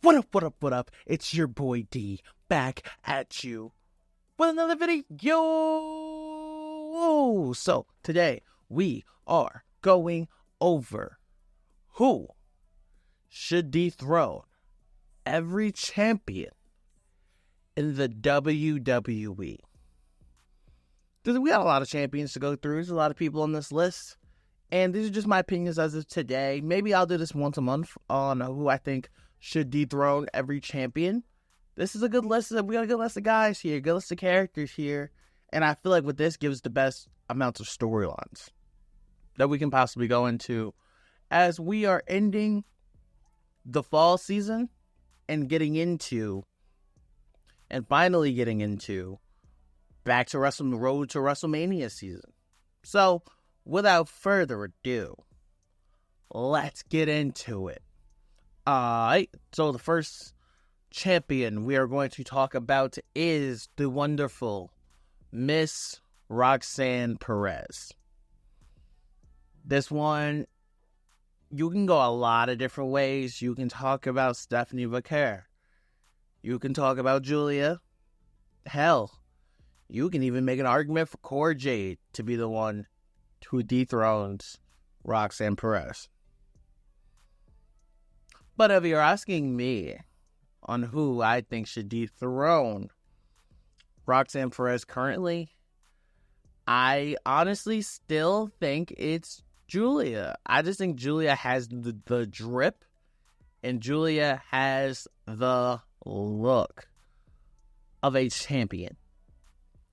What up, what up, what up? It's your boy D, back at you with another video. So, today we are going over who should dethrone every champion in the WWE. We got a lot of champions to go through. There's a lot of people on this list. And these are just my opinions as of today. Maybe I'll do this once a month on who I think should dethrone every champion. This is a good list. We got a good list of guys here, good list of characters here. And I feel like with this gives the best amounts of storylines that we can possibly go into as we are ending the fall season and finally getting into back to the road to WrestleMania season. So, without further ado, let's get into it. Alright, so the first champion we are going to talk about is the wonderful Miss Roxanne Perez. This one, you can go a lot of different ways. You can talk about Stephanie Vaquer. You can talk about Julia. Hell, you can even make an argument for Cora Jade to be the one who dethrones Roxanne Perez. But if you're asking me on who I think should dethrone Roxanne Perez currently, I honestly still think it's Julia. I just think Julia has the drip, and Julia has the look of a champion.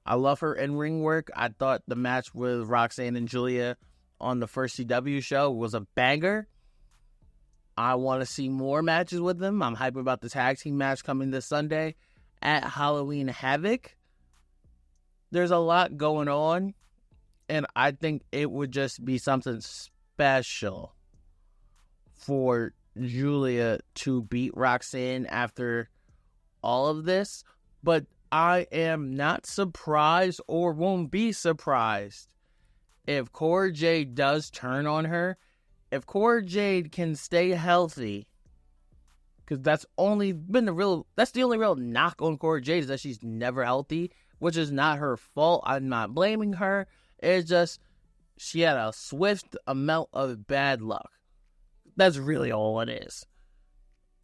I love her in-ring work. I thought the match with Roxanne and Julia on the first CW show was a banger. I want to see more matches with them. I'm hyped about the tag team match coming this Sunday at Halloween Havoc. There's a lot going on, and I think it would just be something special for Julia to beat Roxanne after all of this. But I am not surprised or won't be surprised if Cora Jade does turn on her. If Cora Jade can stay healthy, because that's the only real knock on Cora Jade is that she's never healthy, which is not her fault. I'm not blaming her. It's just she had a swift amount of bad luck. That's really all it is.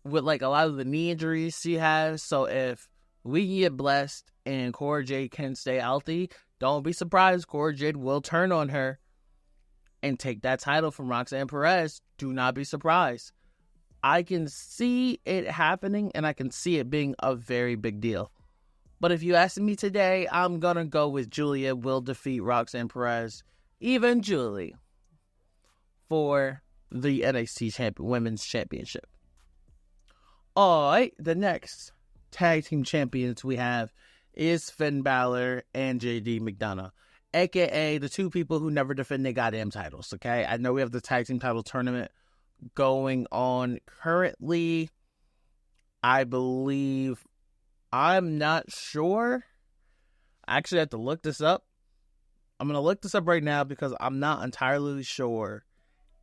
With like a lot of the knee injuries she has. So if we can get blessed and Cora Jade can stay healthy, don't be surprised. Cora Jade will turn on her and take that title from Roxanne Perez. Do not be surprised. I can see it happening, and I can see it being a very big deal. But if you ask me today, I'm going to go with Julia will defeat Roxanne Perez eventually for the NXT Women's Championship. Alright, the next tag team champions we have is Finn Balor and JD McDonough, a.k.a. the two people who never defend their goddamn titles, okay? I know we have the tag team title tournament going on currently. I believe, I'm not sure. I actually have to look this up. I'm going to look this up right now because I'm not entirely sure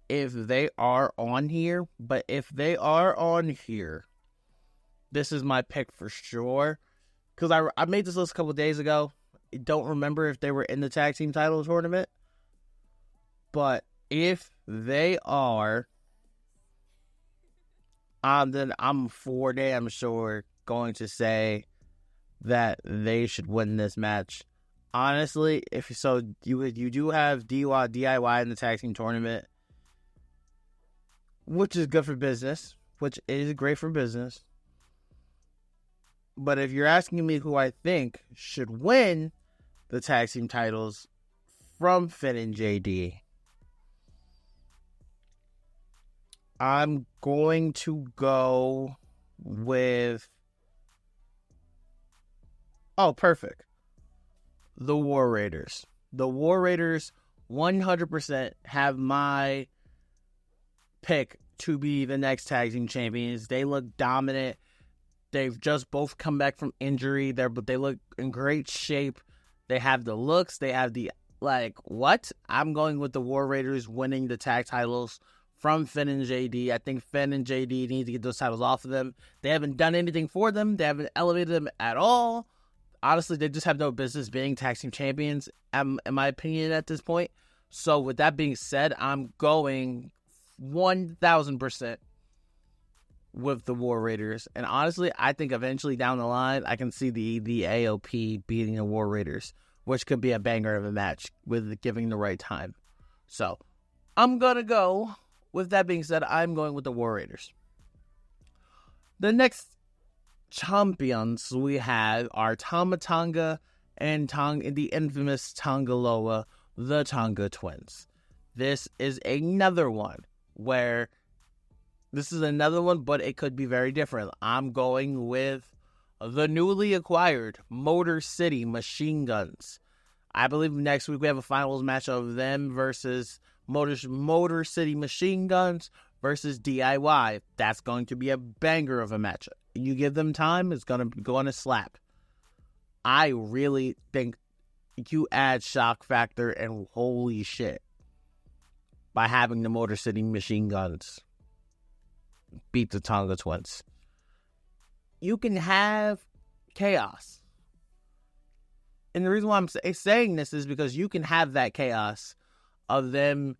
if they are on here. But if they are on here, this is my pick for sure. Because I made this list a couple days ago. I don't remember if they were in the tag team title tournament. But if they are, then I'm for damn sure going to say that they should win this match. Honestly, you do have DIY in the tag team tournament, which is good for business, which is great for business. But if you're asking me who I think should win the tag team titles from Finn and JD, I'm going to go with... Oh, perfect. The War Raiders. The War Raiders 100% have my pick to be the next tag team champions. They look dominant. They've just both come back from injury there, but they look in great shape. They have the looks. They have the, what? I'm going with the War Raiders winning the tag titles from Finn and JD. I think Finn and JD need to get those titles off of them. They haven't done anything for them. They haven't elevated them at all. Honestly, they just have no business being tag team champions, in my opinion, at this point. So with that being said, I'm going 1,000% with the War Raiders. And honestly, I think eventually down the line, I can see the AOP beating the War Raiders, which could be a banger of a match with giving the right time. So I'm going to go, with that being said, I'm going with the War Raiders. The next champions we have are Tama Tonga and the infamous Tonga Loa, the Tonga Twins. This is another one but it could be very different. I'm going with the newly acquired Motor City Machine Guns. I believe next week we have a finals match of them versus Motor City Machine Guns versus DIY. That's going to be a banger of a match. You give them time, it's going to go on a slap. I really think you add shock factor and holy shit by having the Motor City Machine Guns beat the Tonga Twins. You can have chaos. And the reason why I'm saying this is because you can have that chaos of the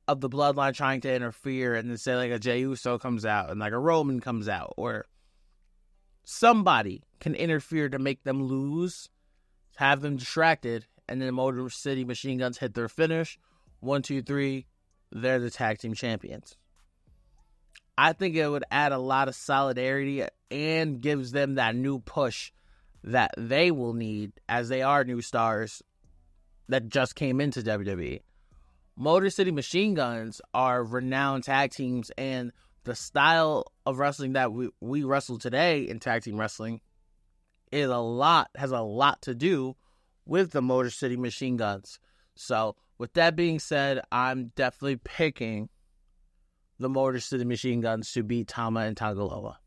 bloodline trying to interfere, and then say like a Jey Uso comes out and like a Roman comes out, or somebody can interfere to make them lose, have them distracted, and then the Motor City Machine Guns hit their finish. 1, 2, 3, they're the tag team champions. I think it would add a lot of solidarity and gives them that new push that they will need, as they are new stars that just came into WWE. Motor City Machine Guns are renowned tag teams, and the style of wrestling that we wrestle today in tag team wrestling has a lot to do with the Motor City Machine Guns. So, with that being said, I'm definitely picking the Motor City Machine Guns to beat Tama and Tonga Loa.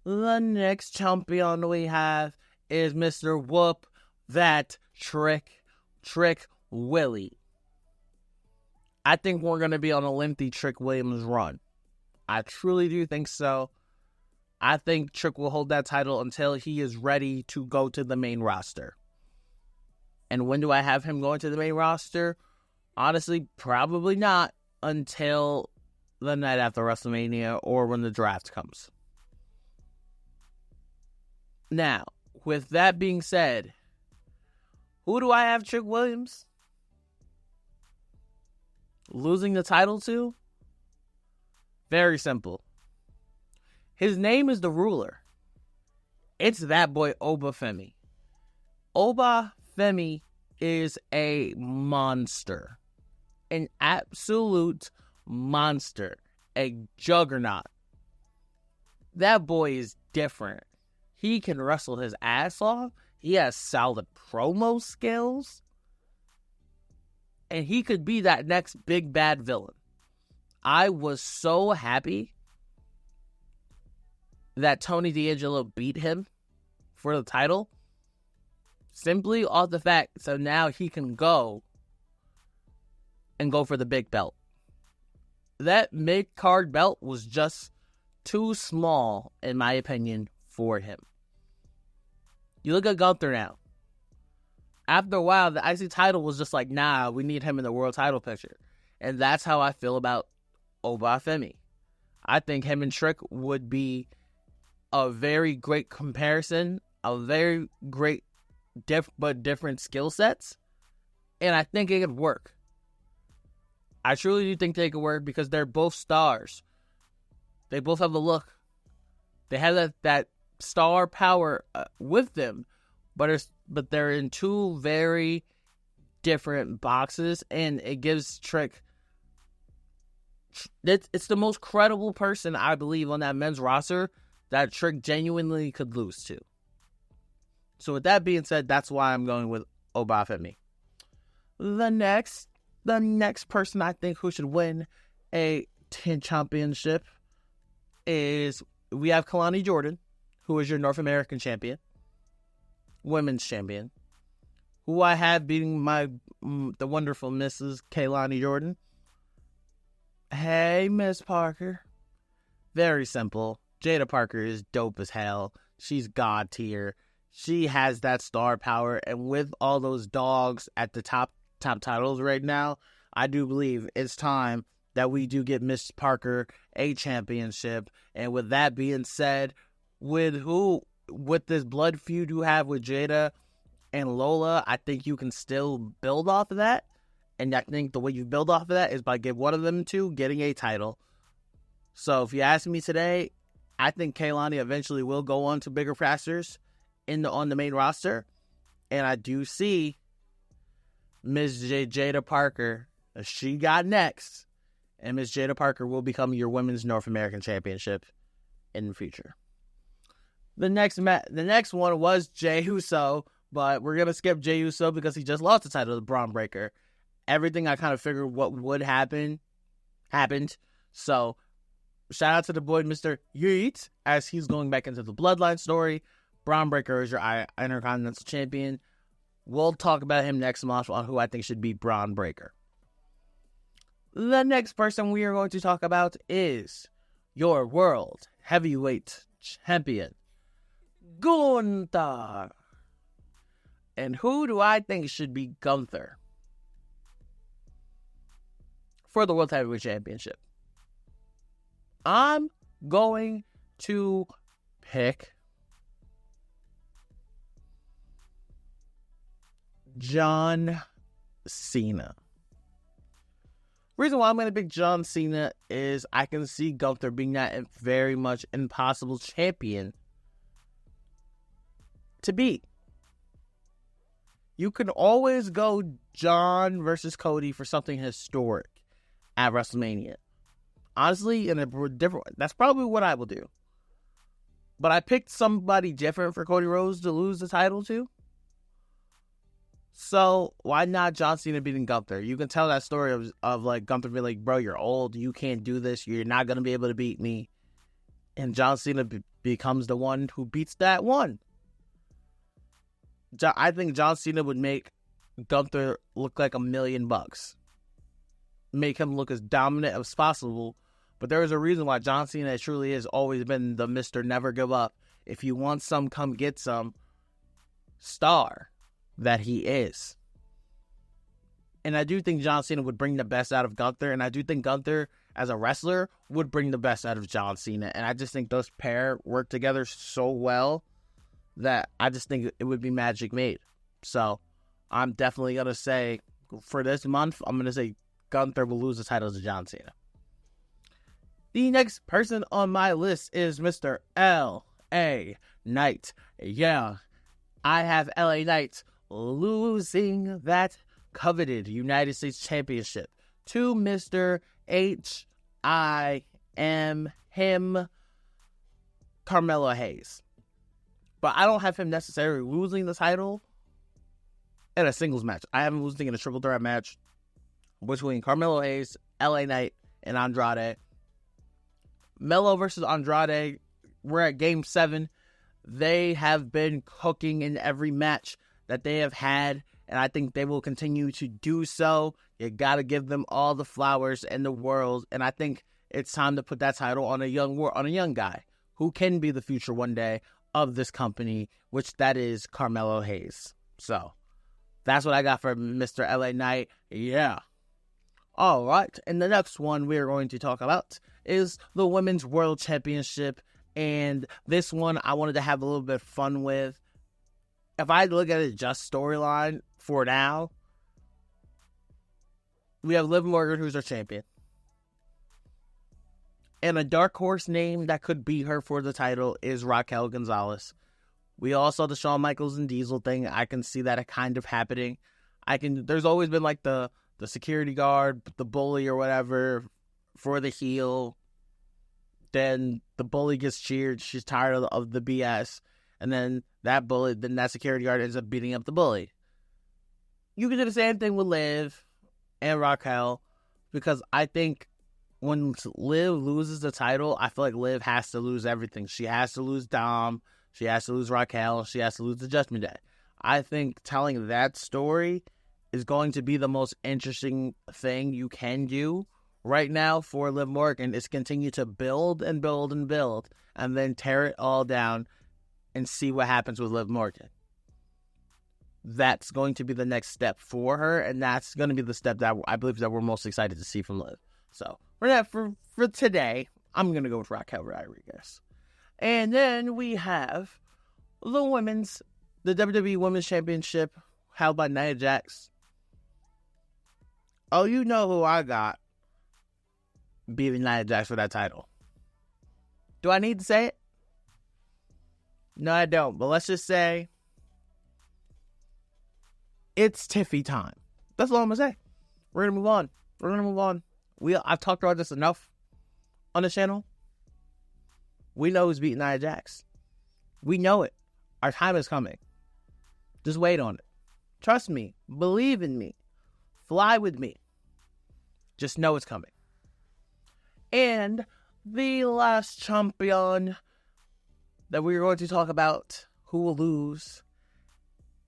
The next champion we have is Mr. Whoop That Trick Willie. I think we're going to be on a lengthy Trick Williams run. I truly do think so. I think Trick will hold that title until he is ready to go to the main roster. And when do I have him going to the main roster? Honestly, probably not until the night after WrestleMania or when the draft comes. Now, with that being said, who do I have Trick Williams losing the title to? Very simple. His name is the Ruler. It's that boy Oba Femi. Oba Femi is a monster. An absolute monster. A juggernaut. That boy is different. He can wrestle his ass off. He has solid promo skills. And he could be that next big bad villain. I was so happy that Tony D'Angelo beat him for the title. Simply off the fact, so now he can go for the big belt. That mid-card belt was just too small, in my opinion, for him. You look at Gunther now. After a while, the IC title was just like, nah, we need him in the world title picture. And that's how I feel about Oba Femi. I think him and Trick would be a very great comparison, a very great but different skill sets, and I think it could work. I truly do think they could work because they're both stars. They both have the look. They have that star power with them, but they're in two very different boxes, and it gives Trick. It's the most credible person, I believe, on that men's roster that Trick genuinely could lose to. So with that being said, that's why I'm going with Oba Femi. The next person I think who should win a championship is, we have Kalani Jordan, who is your North American champion, women's champion, who I have beating the wonderful Mrs. Kalani Jordan. Hey, Miss Parker. Very simple. Jada Parker is dope as hell. She's god tier. She has that star power, and with all those dogs at the top titles right now, I do believe it's time that we do get Miss Parker a championship. And with that being said, with this blood feud you have with Jada and Lola, I think you can still build off of that. And I think the way you build off of that is by one of them two getting a title. So if you ask me today, I think Kaylani eventually will go on to bigger pastures on the main roster. And I do see Ms. Jada Parker, she got next. And Ms. Jada Parker will become your Women's North American Championship in the future. The next one was Jey Uso, but we're going to skip Jey Uso because he just lost the title to Braun Breaker. Everything I kind of figured what would happen, happened. So, shout out to the boy, Mr. Yeet, as he's going back into the Bloodline story. Braun Breaker is your Intercontinental Champion. We'll talk about him next month on who I think should beat Braun Breaker. The next person we are going to talk about is your World Heavyweight Champion, Gunther. And who do I think should be Gunther for the World Heavyweight Championship? I'm going to pick John Cena. Reason why I'm going to pick John Cena is I can see Gunther being that very much impossible champion to beat. You can always go John versus Cody for something historic at WrestleMania. Honestly, in a different, that's probably what I will do. But I picked somebody different for Cody Rhodes to lose the title to. So why not John Cena beating Gunther? You can tell that story of like Gunther being like, bro, you're old. You can't do this. You're not going to be able to beat me. And John Cena becomes the one who beats that one. I think John Cena would make Gunther look like $1 million. Make him look as dominant as possible. But there is a reason why John Cena truly has always been the Mr. Never Give Up. If you want some, come get some star that he is. And I do think John Cena would bring the best out of Gunther. And I do think Gunther, as a wrestler, would bring the best out of John Cena. And I just think those pair work together so well that I just think it would be magic made. So I'm definitely going to say, for this month, I'm going to say Gunther will lose the title to John Cena. The next person on my list is Mr. L.A. Knight. Yeah, I have L.A. Knight losing that coveted United States Championship to Mr. H.I.M. him, Carmelo Hayes. But I don't have him necessarily losing the title in a singles match. I have him losing in a triple threat match between Carmelo Hayes, LA Knight, and Andrade. Melo versus Andrade, we're at Game 7. They have been cooking in every match that they have had, and I think they will continue to do so. You got to give them all the flowers in the world, and I think it's time to put that title on a young guy who can be the future one day of this company, which that is Carmelo Hayes. So that's what I got for Mr. LA Knight. Yeah. All right. And the next one we're going to talk about is the Women's World Championship. And this one I wanted to have a little bit of fun with. If I look at it just storyline for now, we have Liv Morgan, who's our champion. And a dark horse name that could beat her for the title is Raquel Gonzalez. We all saw the Shawn Michaels and Diesel thing. I can see that kind of happening. There's always been like the security guard, the bully or whatever for the heel. Then the bully gets cheered. She's tired of the BS. And then that security guard ends up beating up the bully. You can do the same thing with Liv and Raquel, because I think when Liv loses the title, I feel like Liv has to lose everything. She has to lose Dom. She has to lose Raquel. She has to lose the Judgment Day. I think telling that story is going to be the most interesting thing you can do right now for Liv Morgan is continue to build and build and build and then tear it all down and see what happens with Liv Morgan. That's going to be the next step for her, and that's going to be the step that I believe that we're most excited to see from Liv. So for today, I'm going to go with Raquel Rodriguez. And then we have the WWE Women's Championship held by Nia Jax. Oh, you know who I got beating Nia Jax for that title. Do I need to say it? No, I don't. But let's just say it's Tiffy time. That's all I'm going to say. We're going to move on. I've talked about this enough on the channel. We know who's beating Nia Jax. We know it. Our time is coming. Just wait on it. Trust me. Believe in me. Fly with me. Just know it's coming. And the last champion that we're going to talk about who will lose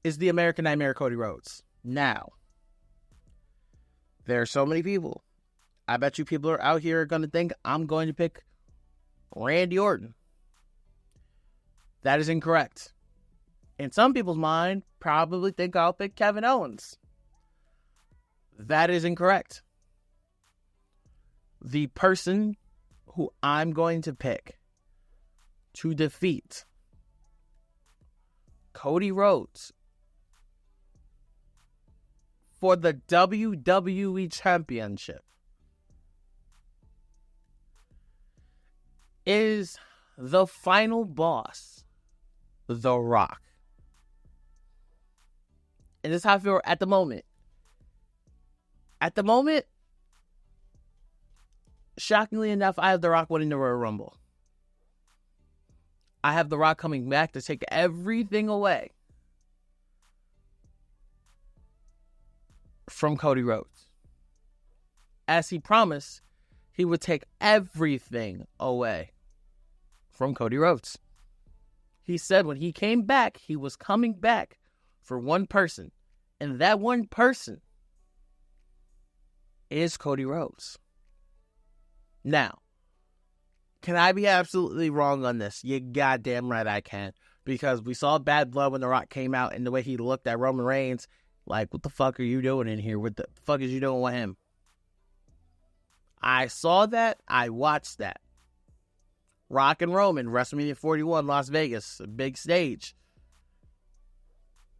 is the American Nightmare, Cody Rhodes. Now, there are so many people. I bet you people are out here going to think I'm going to pick Randy Orton. That is incorrect. In some people's mind, probably think I'll pick Kevin Owens. That is incorrect. The person who I'm going to pick to defeat Cody Rhodes for the WWE Championship is the final boss, The Rock. And this is how I feel at the moment. At the moment, shockingly enough, I have The Rock winning the Royal Rumble. I have The Rock coming back to take everything away from Cody Rhodes. As he promised, he would take everything away from Cody Rhodes. He said when he came back, he was coming back for one person. And that one person is Cody Rhodes. Now, can I be absolutely wrong on this? You goddamn right I can. Because we saw Bad Blood when The Rock came out and the way he looked at Roman Reigns. Like, what the fuck are you doing in here? What the fuck is you doing with him? I saw that. I watched that. Rock and Roman, WrestleMania 41, Las Vegas, a big stage.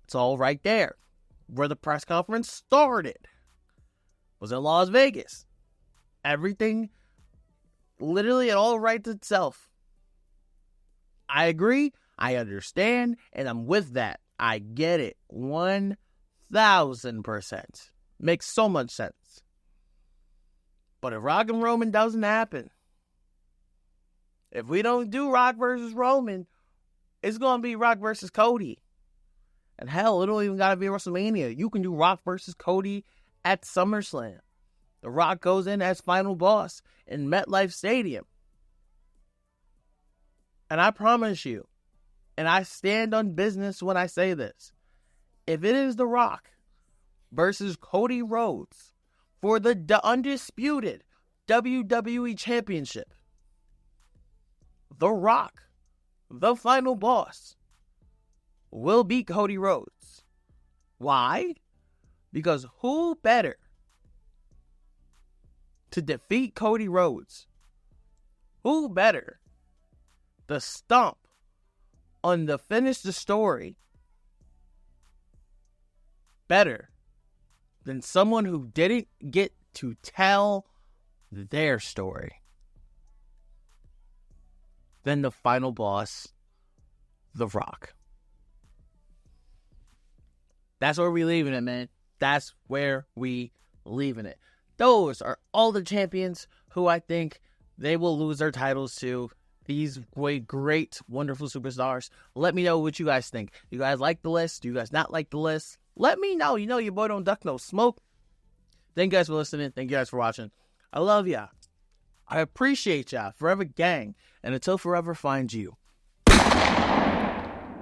It's all right there. Where the press conference started was in Las Vegas. Everything, literally, it all writes itself. I agree. I understand. And I'm with that. I get it. 1,000%. Makes so much sense. But if Rock and Roman doesn't happen, if we don't do Rock versus Roman, it's going to be Rock versus Cody. And hell, it don't even got to be WrestleMania. You can do Rock versus Cody at SummerSlam. The Rock goes in as final boss in MetLife Stadium. And I promise you, and I stand on business when I say this, if it is The Rock versus Cody Rhodes for the undisputed WWE Championship, The Rock, the final boss, will beat Cody Rhodes. Why? Because who better to defeat Cody Rhodes? Who better to stomp on the finish the story better than someone who didn't get to tell their story than the final boss, The Rock? That's where we leaving it, man. That's where we leaving it. Those are all the champions who I think they will lose their titles to. These great, wonderful superstars. Let me know what you guys think. You guys like the list? Do you guys not like the list? Let me know. You know your boy don't duck no smoke. Thank you guys for listening. Thank you guys for watching. I love ya. I appreciate ya. Forever gang. And until forever finds you.